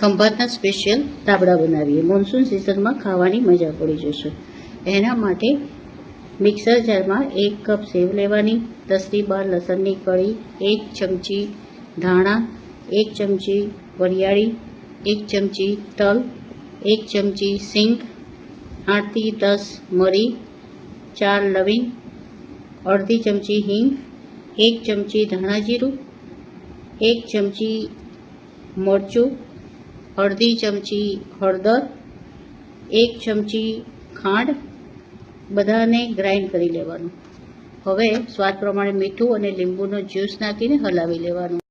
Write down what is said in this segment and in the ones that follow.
ખંભાતના special દાબડા બનાવીએ. Monsoon સિઝનમાં ખાવાની મજા પડી જશે. એના માટે મિક્સર જારમાં 1 કપ સેવ લેવાની, 10 થી 12 લસણની કળી, 1 ચમચી ધાણા, 1 ચમચી વરિયાળી, 1 ચમચી તલ, 1 ચમચી સિંગ, 8 થી 10 મરી, 4 લવિંગ, અડધી ચમચી હિંગ, 1 ચમચી ધાણા જીરું, 1 ચમચી મરચું, અડધી ચમચી હળદર, 1 ચમચી ખાંડ, બધાને ગ્રાઇન્ડ કરી લેવાનું. હવે સ્વાદ પ્રમાણે મીઠું અને લીંબુનો જ્યુસ નાખીને હલાવી લેવાનું.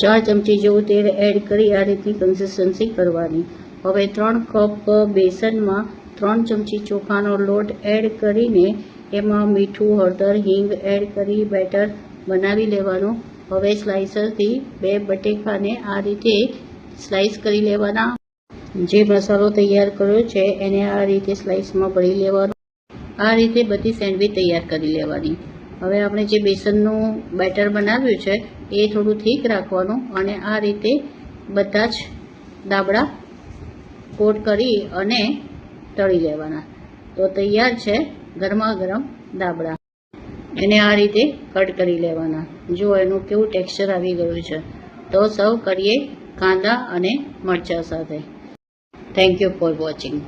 4 ચમચી જેવું તેલ એડ કરી આ રીતની કન્સિસ્ટન્સી કરવાની. હવે 3 કપ બેસનમાં 3 ચમચી ચોખાનો લોટ એડ કરીને એમાં મીઠું, હળદર, હિંગ એડ કરી બેટર બનાવી લેવાનું. હવે સ્લાઇસરથી 2 બટેકાને આ રીતે સ્લાઇસ કરી લેવાના. જે મસાલો તૈયાર કર્યો છે એને આ રીતે સ્લાઇસમાં ભરી લેવાનો. આ રીતે બધી સેન્ડવિચ તૈયાર કરી લેવાની. હવે આપણે જે બેસનનું બેટર બનાવ્યું છે એ થોડું થીક રાખવાનું અને આ રીતે બધા જ દાબડા કોટ કરી અને તળી લેવાના. તો તૈયાર છે ગરમા ગરમ દાબડા. એને આ રીતે કટ કરી લેવાના. જો એનું કેવું ટેક્સચર આવી ગયું છે. તો સર્વ કરીએ કાંદા અને મરચાં સાથે. Thank you for watching.